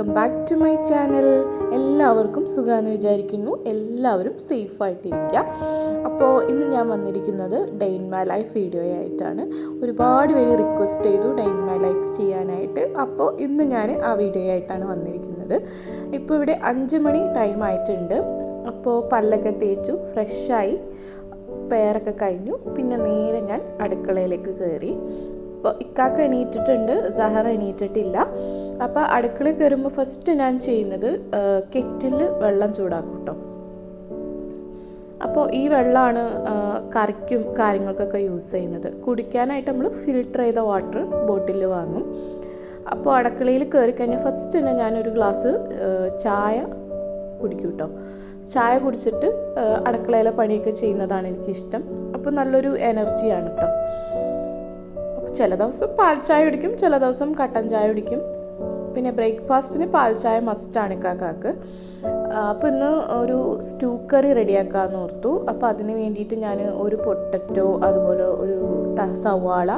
Welcome back to my channel. എല്ലാവർക്കും സുഖമെന്ന് വിചാരിക്കുന്നു. എല്ലാവരും സേഫായിട്ടിരിക്കുക. അപ്പോൾ ഇന്ന് ഞാൻ വന്നിരിക്കുന്നത് day in my life video ആയിട്ടാണ്. ഒരുപാട് പേര് റിക്വസ്റ്റ് ചെയ്തു ഡേ ഇൻ മൈ ലൈഫ് ചെയ്യാനായിട്ട്. അപ്പോൾ ഇന്ന് ഞാൻ ആ വീഡിയോ ആയിട്ടാണ് വന്നിരിക്കുന്നത്. ഇപ്പോൾ ഇവിടെ 5 മണി ടൈം ആയിട്ടുണ്ട്. അപ്പോൾ പല്ലൊക്കെ തേച്ചു ഫ്രഷായി പേരൊക്കെ കഴിഞ്ഞു. പിന്നെ നേരെ ഞാൻ അടുക്കളയിലേക്ക് കയറി. അപ്പോൾ ഇക്കാക്ക എണീറ്റിട്ടുണ്ട്, സഹറ എണീറ്റിട്ടില്ല. അപ്പോൾ അടുക്കളയിൽ കയറുമ്പോൾ ഫസ്റ്റ് ഞാൻ ചെയ്യുന്നത് കെറ്റിൽ വെള്ളം ചൂടാക്കും കേട്ടോ. അപ്പോൾ ഈ വെള്ളമാണ് കറിക്കും കാര്യങ്ങൾക്കൊക്കെ യൂസ് ചെയ്യുന്നത്. കുടിക്കാനായിട്ട് നമ്മൾ ഫിൽട്ടർ ചെയ്ത വാട്ടർ ബോട്ടിൽ വാങ്ങും. അപ്പോൾ അടുക്കളയിൽ കയറി കഴിഞ്ഞാൽ ഫസ്റ്റ് തന്നെ ഞാനൊരു ഗ്ലാസ് ചായ കുടിക്കും കേട്ടോ. ചായ കുടിച്ചിട്ട് അടുക്കളയിലെ പണിയൊക്കെ ചെയ്യുന്നതാണ് എനിക്കിഷ്ടം. അപ്പോൾ നല്ലൊരു എനർജിയാണ് കേട്ടോ. ചില ദിവസം പാൽ ചായ കുടിക്കും, ചില ദിവസം കട്ടൻ ചായ കുടിക്കും. പിന്നെ ബ്രേക്ക്ഫാസ്റ്റിന് പാൽ ചായ മസ്റ്റാണ് കാക്കാക്ക്. അപ്പോൾ ഇന്ന് ഒരു സ്റ്റൂ കറി റെഡിയാക്കാമെന്ന് ഓർത്തു. അപ്പോൾ അതിന് വേണ്ടിയിട്ട് ഞാൻ ഒരു പൊട്ടറ്റോ, അതുപോലെ ഒരു സവാള,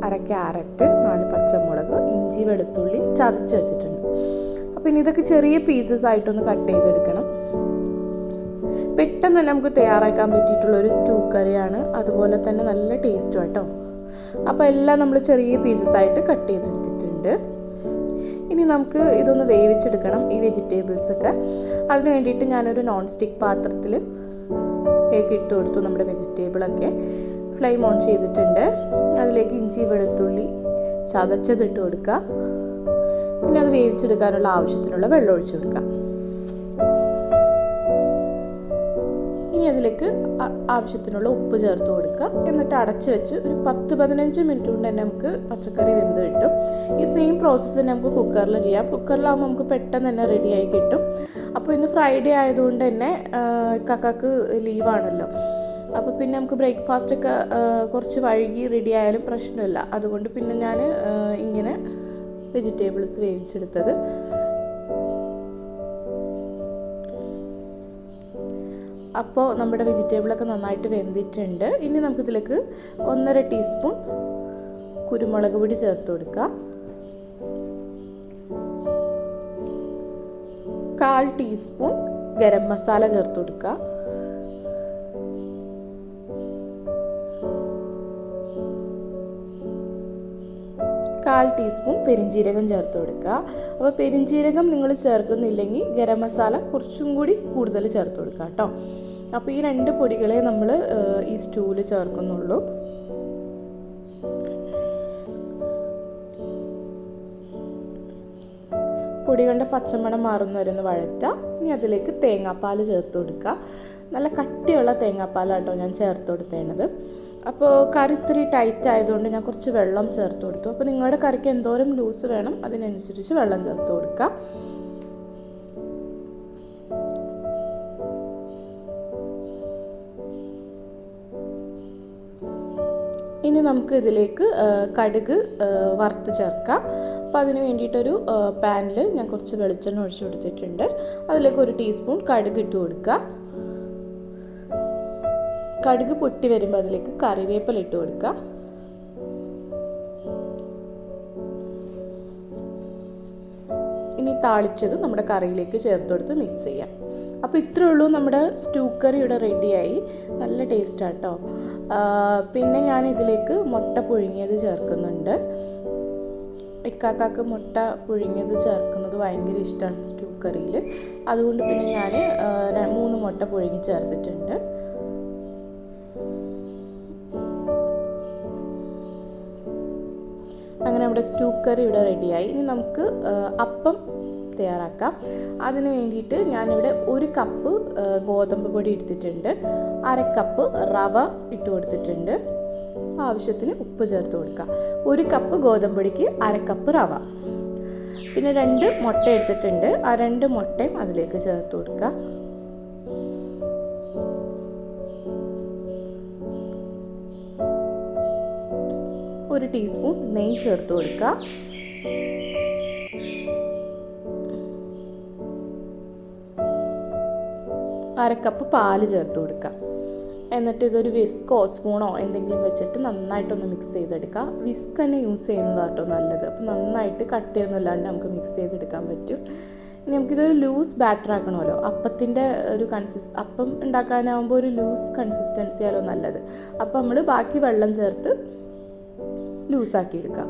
1 ക്യാരറ്റ്, 4 പച്ചമുളക്, ഇഞ്ചി വെളുത്തുള്ളി ചതച്ച് വെച്ചിട്ടുണ്ട്. അപ്പോൾ ഇനി ഇതൊക്കെ ചെറിയ പീസസ് ആയിട്ടൊന്ന് കട്ട് ചെയ്തെടുക്കണം. പെട്ടെന്ന് തന്നെ നമുക്ക് തയ്യാറാക്കാൻ പറ്റിയിട്ടുള്ളൊരു സ്റ്റൂ കറിയാണ്. അതുപോലെ തന്നെ നല്ല ടേസ്റ്റും കേട്ടോ. അപ്പോൾ എല്ലാം നമ്മൾ ചെറിയ പീസസ് ആയിട്ട് കട്ട് ചെയ്തെടുത്തിട്ടുണ്ട്. ഇനി നമുക്ക് ഇതൊന്ന് വേവിച്ചെടുക്കണം, ഈ വെജിറ്റബിൾസൊക്കെ. അതിന് വേണ്ടിയിട്ട് ഞാനൊരു നോൺ സ്റ്റിക്ക് പാത്രത്തിൽ ഇട്ട് കൊടുത്തു നമ്മുടെ വെജിറ്റബിളൊക്കെ. ഫ്ലെയിം ഓൺ ചെയ്തിട്ടുണ്ട്. അതിലേക്ക് ഇഞ്ചി വെളുത്തുള്ളി ചതച്ചതിട്ട് കൊടുക്കുക. പിന്നെ അത് വേവിച്ചെടുക്കാനുള്ള ആവശ്യത്തിനുള്ള വെള്ളം ഒഴിച്ചു കൊടുക്കുക. ഇനി അതിലേക്ക് ആവശ്യത്തിനുള്ള ഉപ്പ് ചേർത്ത് കൊടുക്കുക. എന്നിട്ട് അടച്ച് വെച്ച് ഒരു 10-15 മിനിറ്റ് കൊണ്ട് തന്നെ നമുക്ക് പച്ചക്കറി വെന്ത് കിട്ടും. ഈ സെയിം പ്രോസസ്സ് തന്നെ നമുക്ക് കുക്കറിൽ ചെയ്യാം. കുക്കറിലാകുമ്പോൾ നമുക്ക് പെട്ടെന്ന് തന്നെ റെഡിയായി കിട്ടും. അപ്പോൾ ഇന്ന് ഫ്രൈഡേ ആയതുകൊണ്ട് തന്നെ കാക്കാക്ക് ലീവാണല്ലോ. അപ്പോൾ പിന്നെ നമുക്ക് ബ്രേക്ക്ഫാസ്റ്റൊക്കെ കുറച്ച് വൈകി റെഡി ആയാലും പ്രശ്നമില്ല. അതുകൊണ്ട് പിന്നെ ഞാൻ ഇങ്ങനെ വെജിറ്റബിൾസ് വേവിച്ചെടുത്തത്. അപ്പോൾ നമ്മുടെ വെജിറ്റബിളൊക്കെ നന്നായിട്ട് വെന്തിട്ടുണ്ട്. ഇനി നമുക്കിതിലേക്ക് 1.5 ടീസ്പൂൺ കുരുമുളക് പൊടി ചേർത്ത് കൊടുക്കുക. 1/4 ടീസ്പൂൺ ഗരം മസാല ചേർത്ത് കൊടുക്കുക. 1/4 ടീസ്പൂൺ പെരിഞ്ജീരകം ചേർത്ത് കൊടുക്കുക. അപ്പോൾ പെരിഞ്ജീരകം നിങ്ങൾ ചേർക്കുന്നില്ലെങ്കിൽ ഗരം മസാല കുറച്ചും കൂടി കൂടുതൽ ചേർത്ത് കൊടുക്കുക കേട്ടോ. അപ്പോൾ ഈ 2 പൊടികളെ നമ്മൾ ഈ സ്റ്റൂവിൽ ചേർക്കുന്നുള്ളൂ. പൊടികളുടെ പച്ചമണം മാറുന്നവരൊന്ന് വഴറ്റുക. ഇനി അതിലേക്ക് തേങ്ങാപ്പാൽ ചേർത്ത് കൊടുക്കുക. നല്ല കട്ടിയുള്ള തേങ്ങാപ്പാലാട്ടോ ഞാൻ ചേർത്ത് കൊടുത്തേണ്ടത്. അപ്പോൾ കറി ഇത്തിരി ടൈറ്റ് ആയതുകൊണ്ട് ഞാൻ കുറച്ച് വെള്ളം ചേർത്ത് കൊടുത്തു. അപ്പോൾ നിങ്ങളുടെ കറിക്ക് എന്തോരം ലൂസ് വേണം അതിനനുസരിച്ച് വെള്ളം ചേർത്ത് കൊടുക്കുക. ഇനി നമുക്ക് ഇതിലേക്ക് കടുക് വറുത്ത് ചേർക്കാം. അപ്പോൾ അതിന് വേണ്ടിയിട്ടൊരു പാനിൽ ഞാൻ കുറച്ച് വെളിച്ചെണ്ണ ഒഴിച്ചു കൊടുത്തിട്ടുണ്ട്. അതിലേക്ക് 1 ടീസ്പൂൺ കടുക് ഇട്ട് കൊടുക്കുക. കടുക് പൊട്ടി വരുമ്പോൾ അതിലേക്ക് കറിവേപ്പില ഇട്ട് കൊടുക്കുക. ഇനി താളിച്ചത് നമ്മുടെ കറിയിലേക്ക് ചേർത്ത് കൊടുത്ത് മിക്സ് ചെയ്യാം. അപ്പോൾ ഇത്രയേ ഉള്ളൂ, നമ്മുടെ സ്റ്റൂ കറി ഇവിടെ റെഡിയായി. നല്ല ടേസ്റ്റാണ് കേട്ടോ. പിന്നെ ഞാൻ ഇതിലേക്ക് മുട്ട പുഴുങ്ങിയത് ചേർക്കുന്നുണ്ട്. ഇക്കാക്കാക്ക് മുട്ട പുഴുങ്ങിയത് ചേർക്കുന്നത് ഭയങ്കര ഇഷ്ടമാണ് സ്റ്റൂ കറിയിൽ. അതുകൊണ്ട് പിന്നെ ഞാൻ 3 മുട്ട പുഴുങ്ങി ചേർത്തിട്ടുണ്ട്. അങ്ങനെ നമ്മുടെ സ്റ്റൂ കറി ഇവിടെ റെഡിയായി. ഇനി നമുക്ക് അപ്പം തയ്യാറാക്കാം. അതിന് വേണ്ടിയിട്ട് ഞാനിവിടെ 1 കപ്പ് ഗോതമ്പ് പൊടി എടുത്തിട്ടുണ്ട്. 1/2 കപ്പ് റവ ഇട്ട് കൊടുത്തിട്ടുണ്ട്. ആവശ്യത്തിന് ഉപ്പ് ചേർത്ത് കൊടുക്കുക. 1 കപ്പ് ഗോതമ്പ് പൊടിക്ക് 1/2 കപ്പ് റവ. പിന്നെ 2 മുട്ട എടുത്തിട്ടുണ്ട്. ആ 2 മുട്ടയും അതിലേക്ക് ചേർത്ത് കൊടുക്കുക. ഒരു ടീസ്പൂൺ നെയ്യ് ചേർത്ത് കൊടുക്കുക. അര കപ്പ് പാല് ചേർത്ത് കൊടുക്കുക. എന്നിട്ട് ഇതൊരു വിസ്കോ സ്പൂണോ എന്തെങ്കിലും വെച്ചിട്ട് നന്നായിട്ടൊന്ന് മിക്സ് ചെയ്തെടുക്കുക. വിസ്ക് തന്നെ യൂസ് ചെയ്യുന്നതാട്ടോ നല്ലത്. അപ്പോൾ നന്നായിട്ട് കട്ടിയൊന്നും ഇല്ലാണ്ട് നമുക്ക് മിക്സ് ചെയ്തെടുക്കാൻ പറ്റും. നമുക്കിതൊരു ലൂസ് ബാറ്റർ ആക്കണമല്ലോ. അപ്പത്തിൻ്റെ ഒരു അപ്പം ഉണ്ടാക്കാനാവുമ്പോൾ ഒരു ലൂസ് കൺസിസ്റ്റൻസി ആയാലോ നല്ലത്. അപ്പോൾ നമ്മൾ ബാക്കി വെള്ളം ചേർത്ത് ലൂസാക്കി എടുക്കാം.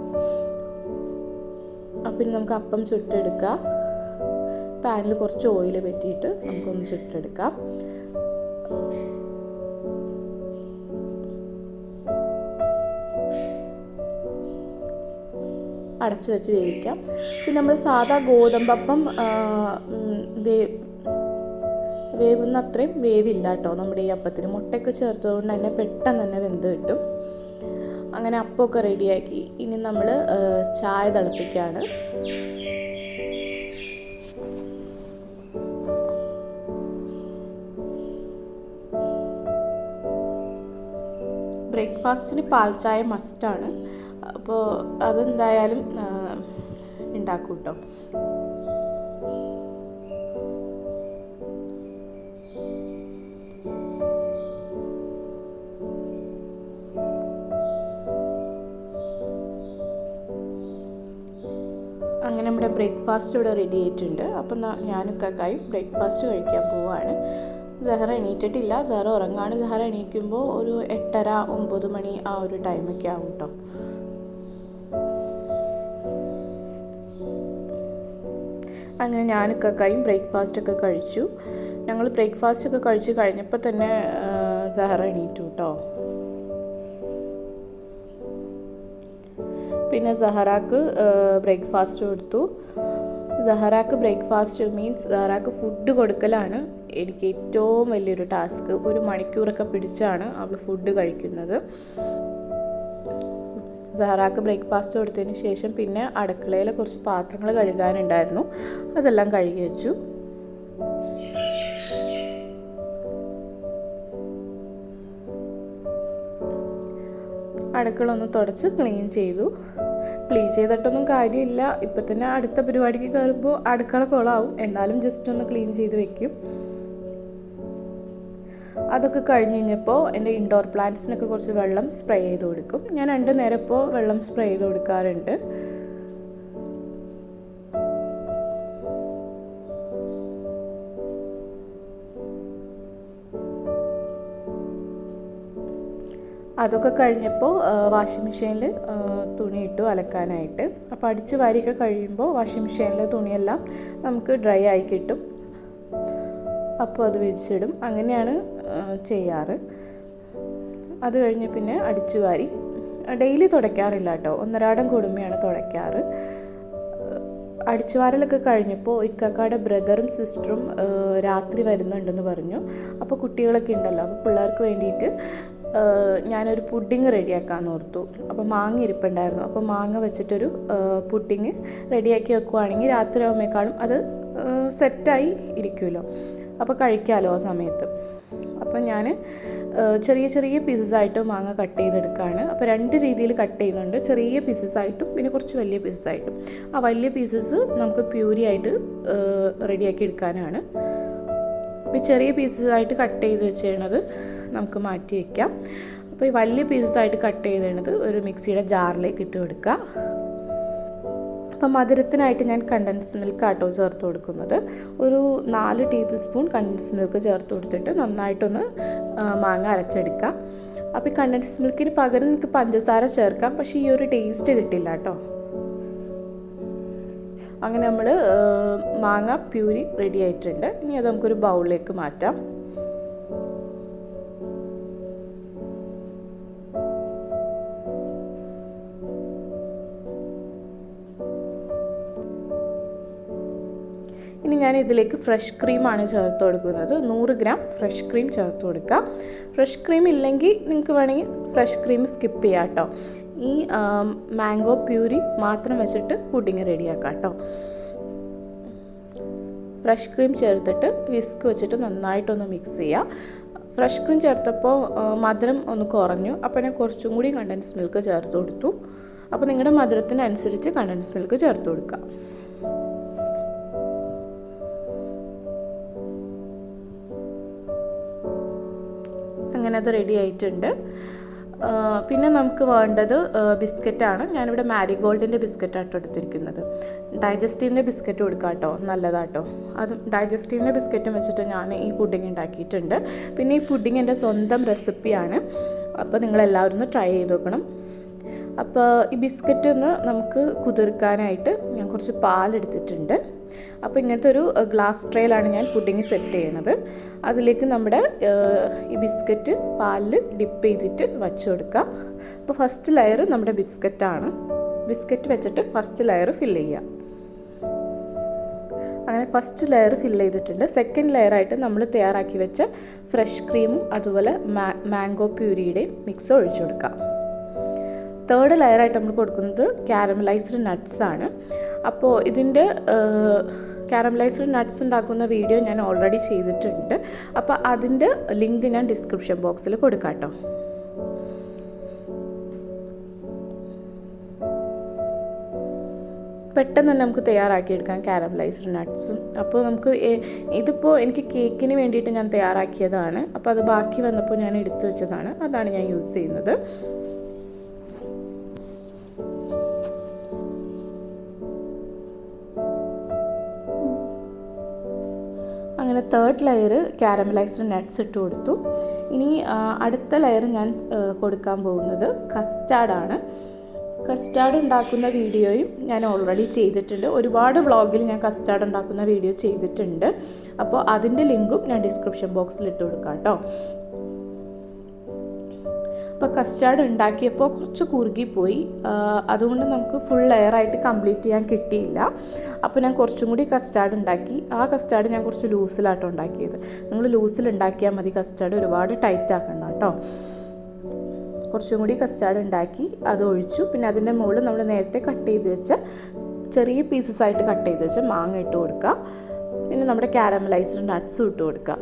അപ്പം ഇനി നമുക്ക് അപ്പം ചുട്ടെടുക്കാം. പാനിൽ കുറച്ച് ഓയിൽ പറ്റിയിട്ട് നമുക്കൊന്ന് ചുട്ടെടുക്കാം. അടച്ചു വെച്ച് വേവിക്കാം. പിന്നെ നമ്മൾ സാധാ ഗോതമ്പപ്പം വേവുന്ന അത്രയും വേവില്ല കേട്ടോ നമ്മുടെ ഈ അപ്പത്തിന്. മുട്ടയൊക്കെ ചേർത്തതുകൊണ്ട് തന്നെ പെട്ടെന്ന് തന്നെ വെന്ത് കിട്ടും. അങ്ങനെ അപ്പമൊക്കെ റെഡിയാക്കി ഇനി നമ്മൾ ചായ തിളപ്പിക്കുകയാണ്. ബ്രേക്ക്ഫാസ്റ്റിന് പാൽ ചായ മസ്റ്റാണ്. അപ്പോൾ അതെന്തായാലും ഉണ്ടാക്കും കേട്ടോ. അങ്ങനെ നമ്മുടെ ബ്രേക്ക്ഫാസ്റ്റ് ഇവിടെ റെഡി ആയിട്ടുണ്ട്. അപ്പം ഞാനും കാക്കായും ബ്രേക്ക്ഫാസ്റ്റ് കഴിക്കാൻ പോവുകയാണ്. സഹറ എണീറ്റിട്ടില്ല. സഹറ ഉറങ്ങാണ്. സഹറ എണീക്കുമ്പോൾ ഒരു 8:30-9 മണി ആ ഒരു ടൈമൊക്കെ ആവും കേട്ടോ. അങ്ങനെ ഞാനും കാക്കായും ബ്രേക്ക്ഫാസ്റ്റൊക്കെ കഴിച്ചു. ഞങ്ങൾ ബ്രേക്ക്ഫാസ്റ്റൊക്കെ കഴിച്ച് കഴിഞ്ഞപ്പോൾ തന്നെ സഹറ എണീറ്റു കേട്ടോ. പിന്നെ സഹറാക്ക് ബ്രേക്ക്ഫാസ്റ്റ് കൊടുത്തു. സഹറാക്ക് ബ്രേക്ക്ഫാസ്റ്റ് മീൻസ് സഹറാക്ക് ഫുഡ് കൊടുക്കലാണ് എനിക്ക് ഏറ്റവും വലിയൊരു ടാസ്ക്. 1 മണിക്കൂറൊക്കെ പിടിച്ചാണ് അവൾ ഫുഡ് കഴിക്കുന്നത്. സഹറാക്ക് ബ്രേക്ക്ഫാസ്റ്റ് കൊടുത്തതിന് ശേഷം പിന്നെ അടുക്കളയിൽ കുറച്ച് പാത്രങ്ങൾ കഴുകാനുണ്ടായിരുന്നു. അതെല്ലാം കഴുകി വെച്ചു. അടുക്കള ഒന്ന് തുടച്ച് ക്ലീൻ ചെയ്തു. ക്ലീൻ ചെയ്തിട്ടൊന്നും കാര്യമില്ല. ഇപ്പം തന്നെ അടുത്ത പരിപാടിക്ക് കയറുമ്പോൾ അടുക്കള കുളമാവും. എന്നാലും ജസ്റ്റ് ഒന്ന് ക്ലീൻ ചെയ്ത് വെക്കും. അതൊക്കെ കഴിഞ്ഞ് കഴിഞ്ഞപ്പോൾ എൻ്റെ ഇൻഡോർ പ്ലാന്റ്സിനൊക്കെ കുറച്ച് വെള്ളം സ്പ്രേ ചെയ്ത് കൊടുക്കും. ഞാൻ 2 നേരം ഇപ്പോൾ വെള്ളം സ്പ്രേ ചെയ്ത് കൊടുക്കാറുണ്ട്. അതൊക്കെ കഴിഞ്ഞപ്പോൾ വാഷിംഗ് മെഷീനിൽ തുണി ഇട്ടു അലക്കാനായിട്ട്. അപ്പോൾ അടിച്ച് വാരിയൊക്കെ കഴിയുമ്പോൾ വാഷിംഗ് മെഷീനിൽ തുണിയെല്ലാം നമുക്ക് ഡ്രൈ ആയി കിട്ടും. അപ്പോൾ അത് വിരിച്ചിടും. അങ്ങനെയാണ് ചെയ്യാറ്. അത് കഴിഞ്ഞ് പിന്നെ അടിച്ചു വാരി ഡെയിലി തുടയ്ക്കാറില്ല കേട്ടോ. ഒന്നരാടം കൂടുമ്പോഴാണ് തുടയ്ക്കാറ്. അടിച്ചുവാരലൊക്കെ കഴിഞ്ഞപ്പോൾ ഇക്കാക്കയുടെ ബ്രദറും സിസ്റ്ററും രാത്രി വരുന്നുണ്ടെന്ന് പറഞ്ഞു. അപ്പോൾ കുട്ടികളൊക്കെ ഉണ്ടല്ലോ, അപ്പോൾ പിള്ളേർക്ക് വേണ്ടിയിട്ട് ഞാനൊരു പുഡിങ് റെഡിയാക്കാമെന്ന് ഓർത്തു. അപ്പോൾ മാങ്ങ ഇരിപ്പുണ്ടായിരുന്നു. അപ്പോൾ മാങ്ങ വെച്ചിട്ടൊരു പുഡിങ് റെഡിയാക്കി വെക്കുവാണെങ്കിൽ രാത്രി ആകുമ്പോഴേക്കാളും അത് സെറ്റായി ഇരിക്കുമല്ലോ. അപ്പോൾ കഴിക്കാമല്ലോ ആ സമയത്ത്. അപ്പോൾ ഞാൻ ചെറിയ ചെറിയ പീസസായിട്ട് മാങ്ങ കട്ട് ചെയ്തെടുക്കുകയാണ്. അപ്പോൾ 2 രീതിയിൽ കട്ട് ചെയ്യുന്നുണ്ട്. ചെറിയ പീസസായിട്ടും പിന്നെ കുറച്ച് വലിയ പീസസായിട്ടും. ആ വലിയ പീസസ് നമുക്ക് പ്യൂരി ആയിട്ട് റെഡിയാക്കി എടുക്കാനാണ്. അപ്പോൾ ചെറിയ പീസസായിട്ട് കട്ട് ചെയ്ത് വെച്ചിരുന്നത് നമുക്ക് മാറ്റി വയ്ക്കാം. അപ്പോൾ ഈ വലിയ പീസസായിട്ട് കട്ട് ചെയ്തിരുന്നത് ഒരു മിക്സിയുടെ ജാറിലേക്ക് ഇട്ട് കൊടുക്കുക. അപ്പം മധുരത്തിനായിട്ട് ഞാൻ കണ്ടൻസ് മിൽക്ക് ആട്ടോ ചേർത്ത് കൊടുക്കുന്നത്. ഒരു 4 ടേബിൾ സ്പൂൺ കണ്ടൻസ് മിൽക്ക് ചേർത്ത് കൊടുത്തിട്ട് നന്നായിട്ടൊന്ന് മാങ്ങ അരച്ചെടുക്കാം. അപ്പോൾ ഈ കണ്ടൻസ് മിൽക്കിന് പകരം നിങ്ങൾക്ക് പഞ്ചസാര ചേർക്കാം. പക്ഷേ ഈ ഒരു ടേസ്റ്റ് കിട്ടില്ല കേട്ടോ. അങ്ങനെ നമ്മൾ മാങ്ങ പ്യൂരി റെഡി ആയിട്ടുണ്ട്. ഇനി അത് നമുക്കൊരു ബൗളിലേക്ക് മാറ്റാം. ഇനി ഞാൻ ഇതിലേക്ക് ഫ്രഷ് ക്രീമാണ് ചേർത്ത് കൊടുക്കുന്നത്. 100 ഗ്രാം ഫ്രഷ് ക്രീം ചേർത്ത് കൊടുക്കുക. ഫ്രഷ് ക്രീം ഇല്ലെങ്കിൽ നിങ്ങൾക്ക് വേണമെങ്കിൽ ഫ്രഷ് ക്രീം സ്കിപ്പ് ചെയ്യാം കേട്ടോ. ഈ മാംഗോ പ്യൂരി മാത്രം വെച്ചിട്ട് പുഡിങ് റെഡിയാക്കാം കേട്ടോ. ഫ്രഷ് ക്രീം ചേർത്തിട്ട് വിസ്ക് വെച്ചിട്ട് നന്നായിട്ടൊന്ന് മിക്സ് ചെയ്യുക. ഫ്രഷ് ക്രീം ചേർത്തപ്പോൾ മധുരം ഒന്ന് കുറഞ്ഞു. അപ്പോൾ ഞാൻ കുറച്ചും കൂടി കണ്ടൻസ് മിൽക്ക് ചേർത്ത് കൊടുത്തു. അപ്പോൾ നിങ്ങളുടെ മധുരത്തിനനുസരിച്ച് കണ്ടൻസ് മിൽക്ക് ചേർത്ത് കൊടുക്കുക. അങ്ങനെ അത് റെഡി ആയിട്ടുണ്ട്. പിന്നെ നമുക്ക് വേണ്ടത് ബിസ്ക്കറ്റാണ്. ഞാനിവിടെ മാരിഗോൾഡിൻ്റെ ബിസ്ക്കറ്റാട്ടോ എടുത്തിരിക്കുന്നത്. ഡൈജസ്റ്റീവിൻ്റെ ബിസ്ക്കറ്റ് കൊടുക്കാം കേട്ടോ, നല്ലതാട്ടോ. അത് ഡൈജസ്റ്റീവിൻ്റെ ബിസ്ക്കറ്റും വെച്ചിട്ട് ഞാൻ ഈ പുഡിങ് ഉണ്ടാക്കിയിട്ടുണ്ട്. പിന്നെ ഈ പുഡിങ് എൻ്റെ സ്വന്തം റെസിപ്പിയാണ്, അപ്പോൾ നിങ്ങളെല്ലാവരും ഒന്ന് ട്രൈ ചെയ്ത് നോക്കണം. അപ്പോൾ ഈ ബിസ്ക്കറ്റ് ഒന്ന് നമുക്ക് കുതിർക്കാനായിട്ട് ഞാൻ കുറച്ച് പാലെടുത്തിട്ടുണ്ട്. അപ്പോൾ ഇങ്ങനത്തെ ഒരു ഗ്ലാസ് ട്രേയിലാണ് ഞാൻ പുഡിങ് സെറ്റ് ചെയ്യണത്. അതിലേക്ക് നമ്മുടെ ഈ ബിസ്ക്കറ്റ് പാലിൽ ഡിപ്പ് ചെയ്തിട്ട് വച്ച് കൊടുക്കുക. അപ്പോൾ ഫസ്റ്റ് ലെയർ നമ്മുടെ ബിസ്ക്കറ്റാണ്. ബിസ്ക്കറ്റ് വെച്ചിട്ട് ഫസ്റ്റ് ലെയർ ഫില്ല് ചെയ്യുക. അങ്ങനെ ഫസ്റ്റ് ലെയർ ഫില്ല് ചെയ്തിട്ടുണ്ട്. സെക്കൻഡ് ലെയറായിട്ട് നമ്മൾ തയ്യാറാക്കി വെച്ച ഫ്രഷ് ക്രീമും അതുപോലെ മാംഗോ പ്യൂരിയുടെയും മിക്സ് ഒഴിച്ചു കൊടുക്കുക. തേർഡ് ലെയറായിട്ട് നമ്മൾ കൊടുക്കുന്നത് കാരമലൈസ്ഡ് നട്ട്സാണ്. അപ്പോൾ ഇതിൻ്റെ കാരമലൈസ്ഡ് നട്ട്സ് ഉണ്ടാക്കുന്ന വീഡിയോ ഞാൻ ഓൾറെഡി ചെയ്തിട്ടുണ്ട്. അപ്പോൾ അതിൻ്റെ ലിങ്ക് ഞാൻ ഡിസ്ക്രിപ്ഷൻ ബോക്സിൽ കൊടുക്കാം കേട്ടോ. പെട്ടെന്ന് തന്നെ നമുക്ക് തയ്യാറാക്കിയെടുക്കാം കാരമലൈസ്ഡ് നട്ട്സും. അപ്പോൾ നമുക്ക് ഇതിപ്പോൾ എനിക്ക് കേക്കിന് വേണ്ടിയിട്ട് ഞാൻ തയ്യാറാക്കിയതാണ്. അപ്പോൾ അത് ബാക്കി വന്നപ്പോൾ ഞാൻ എടുത്തു വെച്ചതാണ്, അതാണ് ഞാൻ യൂസ് ചെയ്യുന്നത്. അങ്ങനെ തേർഡ് ലെയർ കാരമലൈസ്ഡ് നട്ട്സ് ഇട്ട് കൊടുത്തു. ഇനി അടുത്ത ലെയർ ഞാൻ കൊടുക്കാൻ പോകുന്നത് കസ്റ്റാർഡാണ്. കസ്റ്റാർഡ് ഉണ്ടാക്കുന്ന വീഡിയോയും ഞാൻ ഓൾറെഡി ചെയ്തിട്ടുണ്ട്. ഒരുപാട് വ്ളോഗിൽ ഞാൻ കസ്റ്റാർഡ് ഉണ്ടാക്കുന്ന വീഡിയോ ചെയ്തിട്ടുണ്ട്. അപ്പോൾ അതിൻ്റെ ലിങ്കും ഞാൻ ഡിസ്ക്രിപ്ഷൻ ബോക്സിൽ ഇട്ട് കൊടുക്കാം കേട്ടോ. അപ്പോൾ കസ്റ്റാർഡ് ഉണ്ടാക്കിയപ്പോൾ കുറച്ച് കുറുകിപ്പോയി, അതുകൊണ്ട് നമുക്ക് ഫുൾ ലെയറായിട്ട് കംപ്ലീറ്റ് ചെയ്യാൻ കിട്ടിയില്ല. അപ്പോൾ ഞാൻ കുറച്ചും കൂടി കസ്റ്റാർഡ് ഉണ്ടാക്കി. ആ കസ്റ്റാർഡ് ഞാൻ കുറച്ച് ലൂസിലാട്ടോ ഉണ്ടാക്കിയത്. നിങ്ങൾ ലൂസിൽ ഉണ്ടാക്കിയാൽ മതി, കസ്റ്റാർഡ് ഒരുപാട് ടൈറ്റ് ആക്കണ്ട കേട്ടോ. കുറച്ചും കൂടി കസ്റ്റാർഡ് ഉണ്ടാക്കി അത് ഒഴിച്ചു. പിന്നെ അതിൻ്റെ മുകളിൽ നമ്മൾ നേരത്തെ കട്ട് ചെയ്ത് വെച്ച ചെറിയ പീസസ് ആയിട്ട് കട്ട് ചെയ്ത് വെച്ച മാങ്ങ ഇട്ട് കൊടുക്കുക. പിന്നെ നമ്മുടെ കാരമലൈസ്ഡ് നട്ട്സും ഇട്ട് കൊടുക്കുക.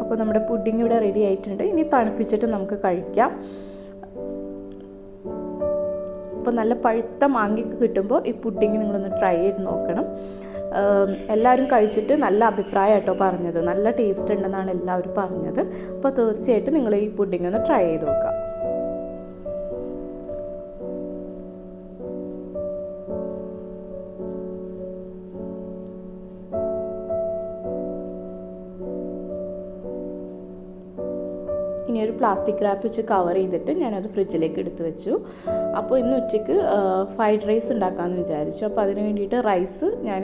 അപ്പോൾ നമ്മുടെ പുഡിംഗ് ഇവിടെ റെഡി ആയിട്ടുണ്ട്. ഇനി തണുപ്പിച്ചിട്ട് നമുക്ക് കഴിക്കാം. അപ്പോൾ നല്ല പഴുത്ത മാങ്ങയൊക്കെ കിട്ടുമ്പോൾ ഈ പുഡിംഗ് നിങ്ങളൊന്ന് ട്രൈ ചെയ്ത് നോക്കണം. എല്ലാവരും കഴിച്ചിട്ട് നല്ല അഭിപ്രായം കേട്ടോ പറഞ്ഞത്. നല്ല ടേസ്റ്റ് ഉണ്ടെന്നാണ് എല്ലാവരും പറഞ്ഞത്. അപ്പോൾ തീർച്ചയായിട്ടും നിങ്ങൾ ഈ പുഡിംഗ് ഒന്ന് ട്രൈ ചെയ്ത് നോക്കാം. ഇനി ഒരു പ്ലാസ്റ്റിക് റാപ്പ് വെച്ച് കവർ ചെയ്തിട്ട് ഞാനത് ഫ്രിഡ്ജിലേക്ക് എടുത്ത് വെച്ചു. അപ്പോൾ ഇന്ന് ഉച്ചയ്ക്ക് ഫ്രൈഡ് റൈസ് ഉണ്ടാക്കാമെന്ന് വിചാരിച്ചു. അപ്പോൾ അതിന് വേണ്ടിയിട്ട് റൈസ് ഞാൻ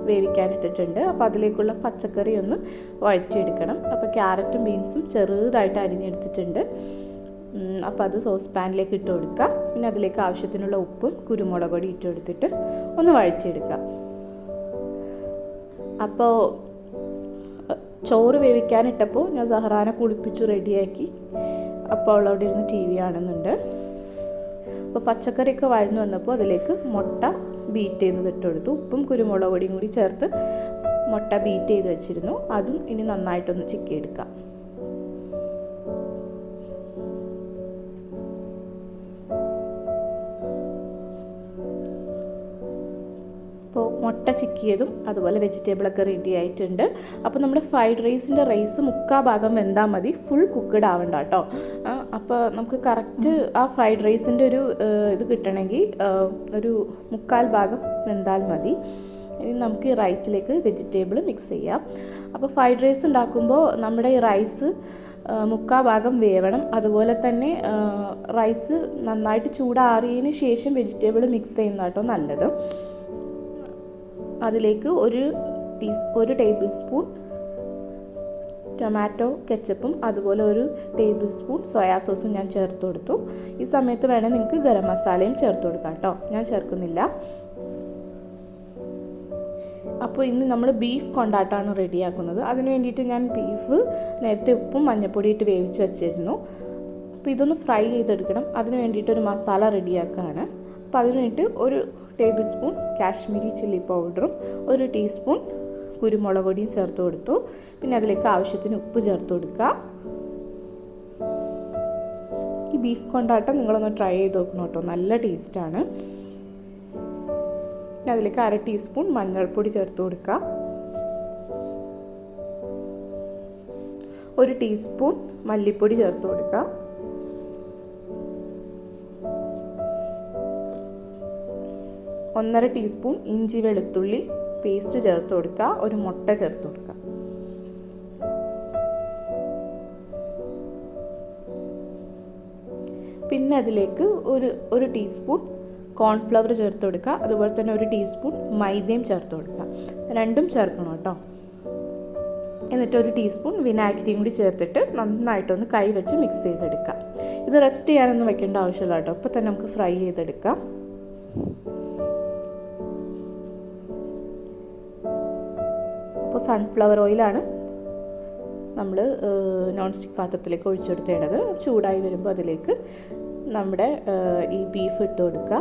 വേവിക്കാനിട്ടിട്ടുണ്ട്. അപ്പോൾ അതിലേക്കുള്ള പച്ചക്കറി ഒന്ന് വഴറ്റിയെടുക്കണം. അപ്പോൾ ക്യാരറ്റും ബീൻസും ചെറുതായിട്ട് അരിഞ്ഞെടുത്തിട്ടുണ്ട്. അപ്പോൾ അത് സോസ് പാനിലേക്ക് ഇട്ട് കൊടുക്കുക. പിന്നെ അതിലേക്ക് ആവശ്യത്തിനുള്ള ഉപ്പും കുരുമുളക് പൊടി ഇട്ട് കൊടുത്തിട്ട് ഒന്ന് വഴറ്റിയെടുക്കുക. അപ്പോൾ ചോറ് വേവിക്കാനിട്ടപ്പോൾ ഞാൻ സഹറാനെ കുളിപ്പിച്ചു റെഡിയാക്കി. അപ്പോൾ അവളവിടെ ഇരുന്ന് TV കാണുന്നുണ്ട്. അപ്പോൾ പച്ചക്കറിയൊക്കെ വഴന്നു വന്നപ്പോൾ അതിലേക്ക് മുട്ട ബീറ്റ് ചെയ്ത് ഇട്ട് കൊടുത്തു. ഉപ്പും കുരുമുളക് പൊടിയും കൂടി ചേർത്ത് മുട്ട ബീറ്റ് ചെയ്ത് വെച്ചിരുന്നു. അതും ഇനി നന്നായിട്ടൊന്ന് ചിക്കിയെടുക്കാം. അപ്പോൾ മുട്ട ചിക്കിയതും അതുപോലെ വെജിറ്റബിളൊക്കെ റെഡി ആയിട്ടുണ്ട്. അപ്പോൾ നമ്മുടെ ഫ്രൈഡ് റൈസിൻ്റെ റൈസ് 3/4 ഭാഗം വെന്താൽ മതി, ഫുൾ കുക്ക്ഡ് ആവണ്ട കേട്ടോ. അപ്പോൾ നമുക്ക് കറക്റ്റ് ആ ഫ്രൈഡ് റൈസിൻ്റെ ഒരു ഇത് കിട്ടണമെങ്കിൽ ഒരു 3/4 ഭാഗം വെന്താൽ മതി. ഇനി നമുക്ക് ഈ റൈസിലേക്ക് വെജിറ്റബിൾ മിക്സ് ചെയ്യാം. അപ്പോൾ ഫ്രൈഡ് റൈസ് ഉണ്ടാക്കുമ്പോൾ നമ്മുടെ ഈ റൈസ് 3/4 ഭാഗം വേവണം. അതുപോലെ തന്നെ റൈസ് നന്നായിട്ട് ചൂടാറിയതിന് ശേഷം വെജിറ്റബിൾ മിക്സ് ചെയ്യുന്ന കേട്ടോ നല്ലത്. അതിലേക്ക് ഒരു ടേബിൾ സ്പൂൺ ടൊമാറ്റോ കെച്ചപ്പും അതുപോലെ ഒരു ടേബിൾ സ്പൂൺ സോയാ സോസും ഞാൻ ചേർത്ത് കൊടുത്തു. ഈ സമയത്ത് വേണേൽ നിങ്ങൾക്ക് ഗരം മസാലയും ചേർത്ത് കൊടുക്കാം കേട്ടോ, ഞാൻ ചേർക്കുന്നില്ല. അപ്പോൾ ഇന്ന് നമ്മൾ ബീഫ് കൊണ്ടാട്ടാണ് റെഡിയാക്കുന്നത്. അതിന് വേണ്ടിയിട്ട് ഞാൻ ബീഫ് നേരത്തെ ഉപ്പും മഞ്ഞൾപ്പൊടി ഇട്ട് വേവിച്ച് വെച്ചിരുന്നു. അപ്പോൾ ഇതൊന്ന് ഫ്രൈ ചെയ്തെടുക്കണം. അതിന് വേണ്ടിയിട്ടൊരു മസാല റെഡിയാക്കുകയാണ്. അപ്പോൾ അതിന് വേണ്ടിയിട്ട് ഒരു ടേബിൾ സ്പൂൺ കാശ്മീരി ചില്ലി പൗഡറും ഒരു ടീസ്പൂൺ കുരുമുളക് പൊടിയും ചേർത്ത് കൊടുത്തു. പിന്നെ അതിലേക്ക് ആവശ്യത്തിന് ഉപ്പ് ചേർത്ത് കൊടുക്കുക. ഈ ബീഫ് കൊണ്ടാട്ടം നിങ്ങളൊന്ന് ട്രൈ ചെയ്ത് നോക്കണം കേട്ടോ, നല്ല ടേസ്റ്റാണ്. അതിലേക്ക് 1/2 ടീസ്പൂൺ മഞ്ഞൾപ്പൊടി ചേർത്ത് കൊടുക്കുക, 1 ടീസ്പൂൺ മല്ലിപ്പൊടി ചേർത്ത് കൊടുക്കുക, 1/2 ടീസ്പൂൺ ഇഞ്ചി വെളുത്തുള്ളി പേസ്റ്റ് ചേർത്ത് കൊടുക്കുക, 1 മുട്ട ചേർത്ത് കൊടുക്കുക. പിന്നെ അതിലേക്ക് ഒരു ടീസ്പൂൺ കോൺഫ്ലവർ ചേർത്ത് കൊടുക്കുക, അതുപോലെ തന്നെ 1 ടീസ്പൂൺ മൈദയും ചേർത്ത് കൊടുക്കുക. രണ്ടും ചേർക്കണം കേട്ടോ. എന്നിട്ട് 1 ടീസ്പൂൺ വിനാഗിരിയും കൂടി ചേർത്തിട്ട് നന്നായിട്ടൊന്ന് കൈ വെച്ച് മിക്സ് ചെയ്തെടുക്കാം. ഇത് റെസ്റ്റ് ചെയ്യാനൊന്നും വെക്കേണ്ട ആവശ്യമില്ല കേട്ടോ, ഇപ്പോൾ തന്നെ നമുക്ക് ഫ്രൈ ചെയ്തെടുക്കാം. അപ്പോൾ സൺഫ്ലവർ ഓയിലാണ് നമ്മൾ നോൺ സ്റ്റിക്ക് പാത്രത്തിലേക്ക് ഒഴിച്ചെടുത്തേണ്ടത്. ചൂടായി വരുമ്പോൾ അതിലേക്ക് നമ്മുടെ ഈ ബീഫ് ഇട്ട് കൊടുക്കുക.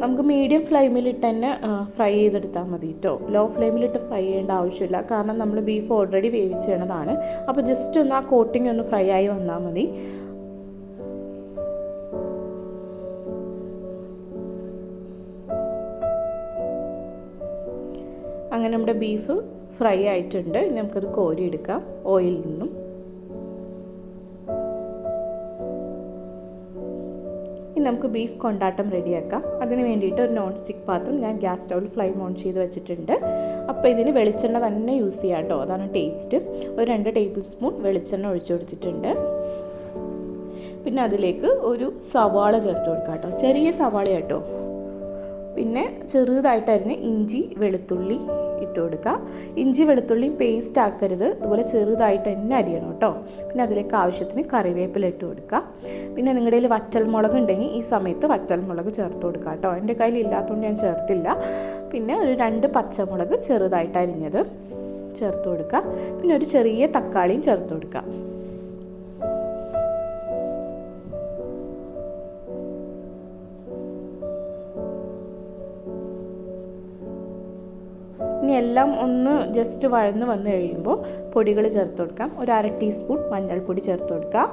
നമുക്ക് മീഡിയം ഫ്ലെയിമിലിട്ട് തന്നെ ഫ്രൈ ചെയ്തെടുത്താൽ മതി കേട്ടോ. ലോ ഫ്ലെയിമിലിട്ട് ഫ്രൈ ചെയ്യേണ്ട ആവശ്യമില്ല, കാരണം നമ്മൾ ബീഫ് ഓൾറെഡി വേവിച്ചതാണ്. അപ്പോൾ ജസ്റ്റ് ഒന്ന് ആ കോട്ടിങ് ഒന്ന് ഫ്രൈ ആയി വന്നാൽ മതി. അങ്ങനെ നമ്മുടെ ബീഫ് ഫ്രൈ ആയിട്ടുണ്ട്. ഇനി നമുക്കത് കോരിയെടുക്കാം ഓയിലിൽ നിന്നും. ഇനി നമുക്ക് ബീഫ് കൊണ്ടാട്ടം റെഡിയാക്കാം. അതിന് വേണ്ടിയിട്ട് ഒരു നോൺ സ്റ്റിക്ക് പാത്രം ഞാൻ ഗ്യാസ് സ്റ്റൗവിൽ ഫ്ലെയിം ഓൺ ചെയ്ത് വെച്ചിട്ടുണ്ട്. അപ്പോൾ ഇതിന് വെളിച്ചെണ്ണ തന്നെ യൂസ് ചെയ്യാം കേട്ടോ, അതാണ് ടേസ്റ്റ്. ഒരു 2 ടേബിൾ സ്പൂൺ വെളിച്ചെണ്ണ ഒഴിച്ചു കൊടുത്തിട്ടുണ്ട്. പിന്നെ അതിലേക്ക് ഒരു സവാള ചേർത്ത് കൊടുക്കാം കേട്ടോ, ചെറിയ സവാള കേട്ടോ. പിന്നെ ചെറുതായിട്ടരിഞ്ഞ് ഇഞ്ചി വെളുത്തുള്ളി ഇട്ട് കൊടുക്കുക. ഇഞ്ചി വെളുത്തുള്ളിയും പേസ്റ്റ് ആക്കരുത്, അതുപോലെ ചെറുതായിട്ട് തന്നെ അരിയണം കേട്ടോ. പിന്നെ അതിലേക്ക് ആവശ്യത്തിന് കറിവേപ്പില ഇട്ട് കൊടുക്കുക. പിന്നെ നിങ്ങളുടെ കയ്യിൽ വറ്റൽമുളക് ഉണ്ടെങ്കിൽ ഈ സമയത്ത് വറ്റൽമുളക് ചേർത്ത് കൊടുക്കുക കേട്ടോ. എൻ്റെ കയ്യിൽ ഇല്ലാത്തതുകൊണ്ട് ഞാൻ ചേർത്തില്ല. പിന്നെ ഒരു 2 പച്ചമുളക് ചെറുതായിട്ട് അരിഞ്ഞത് ചേർത്ത് കൊടുക്കുക. പിന്നെ ഒരു ചെറിയ തക്കാളിയും ചേർത്ത് കൊടുക്കുക. ഇനി എല്ലാം ഒന്ന് ജസ്റ്റ് വഴന്ന് വന്നു കഴിയുമ്പോൾ പൊടികൾ ചേർത്ത് കൊടുക്കാം. ഒരു 1/2 ടീസ്പൂൺ മഞ്ഞൾപ്പൊടി ചേർത്ത് കൊടുക്കുക,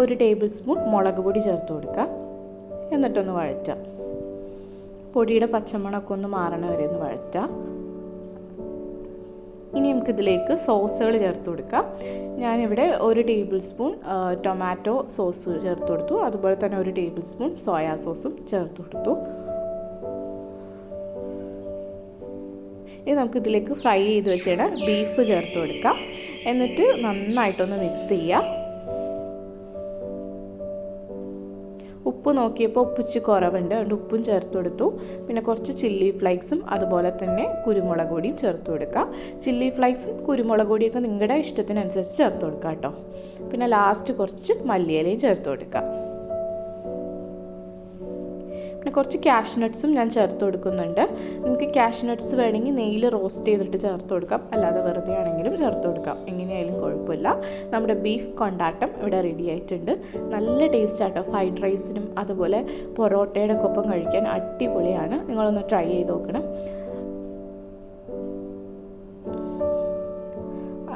1 ടേബിൾ സ്പൂൺ മുളക് പൊടി ചേർത്ത് കൊടുക്കുക. എന്നിട്ടൊന്ന് വഴറ്റാം. പൊടിയുടെ പച്ചമണമൊക്കെ ഒന്ന് മാറണ വരെ ഒന്ന് വഴറ്റാം. ഇനി നമുക്കിതിലേക്ക് സോസുകൾ ചേർത്ത് കൊടുക്കാം. ഞാനിവിടെ 1 ടേബിൾ സ്പൂൺ ടൊമാറ്റോ സോസ് ചേർത്ത് കൊടുത്തു, അതുപോലെ തന്നെ 1 ടേബിൾ സ്പൂൺ സോയാ സോസും ചേർത്ത് കൊടുത്തു. ഇനി നമുക്കിതിലേക്ക് ഫ്രൈ ചെയ്ത് വെച്ചിട്ട് ബീഫ് ചേർത്ത് കൊടുക്കാം. എന്നിട്ട് നന്നായിട്ടൊന്ന് മിക്സ് ചെയ്യാം. ഉപ്പ് നോക്കിയപ്പോൾ ഉപ്പിച്ച് കുറവുണ്ട്, അതുകൊണ്ട് ഉപ്പും ചേർത്ത് കൊടുത്തു. പിന്നെ കുറച്ച് ചില്ലി ഫ്ലേക്സും അതുപോലെ തന്നെ കുരുമുളക് പൊടിയും ചേർത്ത് കൊടുക്കുക. ചില്ലി ഫ്ലേക്സും കുരുമുളക് പൊടിയൊക്കെ നിങ്ങളുടെ ഇഷ്ടത്തിനനുസരിച്ച് ചേർത്ത് കൊടുക്കുക കേട്ടോ. പിന്നെ ലാസ്റ്റ് കുറച്ച് മല്ലിയിലയും ചേർത്ത് കൊടുക്കുക. പിന്നെ കുറച്ച് കാഷ്യൂ നട്ട്സും ഞാൻ ചേർത്ത് കൊടുക്കുന്നുണ്ട്. നിങ്ങൾക്ക് കാഷ്യൂ നട്ട്സ് വേണമെങ്കിൽ നെയ്യിൽ റോസ്റ്റ് ചെയ്തിട്ട് ചേർത്ത് കൊടുക്കാം, അല്ലാതെ വെറുതെ ആണെങ്കിലും ചേർത്ത് കൊടുക്കാം, എങ്ങനെയായാലും കുഴപ്പമില്ല. നമ്മുടെ ബീഫ് കൊണ്ടാട്ടം ഇവിടെ റെഡി ആയിട്ടുണ്ട്. നല്ല ടേസ്റ്റ് ആട്ടോ, ഫ്രൈഡ് റൈസിനും അതുപോലെ പൊറോട്ടയുടെ ഒപ്പം കഴിക്കാൻ അടിപൊളിയാണ്. നിങ്ങളൊന്ന് ട്രൈ ചെയ്ത് നോക്കണം.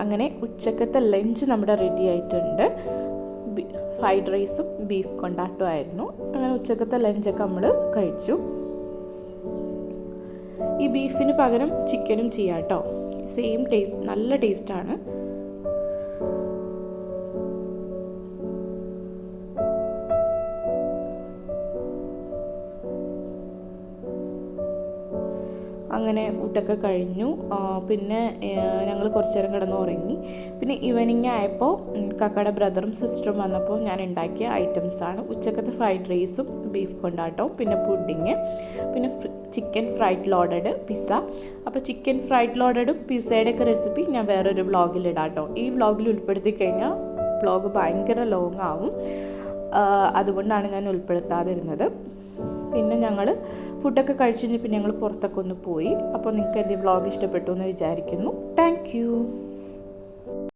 അങ്ങനെ ഉച്ചക്കത്തെ ലഞ്ച് നമ്മുടെ റെഡി ആയിട്ടുണ്ട്. ഫ്രൈഡ് റൈസും ബീഫ് കൊണ്ടാട്ടവും ആയിരുന്നു. അങ്ങനെ ഉച്ചക്കത്തെ ലഞ്ചൊക്കെ നമ്മൾ കഴിച്ചു. ഈ ബീഫിന് പകരം ചിക്കനും ചെയ്യാം കേട്ടോ, സെയിം ടേസ്റ്റ്, നല്ല ടേസ്റ്റാണ്. അങ്ങനെ ഫുഡൊക്കെ കഴിഞ്ഞു. പിന്നെ ഞങ്ങൾ കുറച്ച് നേരം കിടന്ന് ഉറങ്ങി. പിന്നെ ഈവനിങ് ആയപ്പോൾ കാക്കയുടെ ബ്രദറും സിസ്റ്ററും വന്നപ്പോൾ ഞാൻ ഉണ്ടാക്കിയ ഐറ്റംസാണ് ഉച്ചക്കത്തെ ഫ്രൈഡ് റൈസും ബീഫ് കൊണ്ടാട്ടവും, പിന്നെ പുഡിങ്, പിന്നെ ചിക്കൻ ഫ്രൈഡ് ലോഡഡ് പിസ്സ. അപ്പോൾ ചിക്കൻ ഫ്രൈഡ് ലോഡഡും പിസ്സയുടെയൊക്കെ റെസിപ്പി ഞാൻ വേറൊരു വ്ളോഗിലിടാം കേട്ടോ. ഈ വ്ളോഗിൽ ഉൾപ്പെടുത്തി കഴിഞ്ഞാൽ വ്ളോഗ് ഭയങ്കര ലോങ് ആവും, അതുകൊണ്ടാണ് ഞാൻ ഉൾപ്പെടുത്താതിരുന്നത്. പിന്നെ ഞങ്ങൾ ഫുഡൊക്കെ കഴിച്ച് കഴിഞ്ഞ് പിന്നെ ഞങ്ങൾ പുറത്തൊക്കെ ഒന്ന് പോയി. അപ്പോൾ നിങ്ങൾക്ക് എൻ്റെ വ്ളോഗ് ഇഷ്ടപ്പെട്ടു എന്ന് വിചാരിക്കുന്നു. Thank you.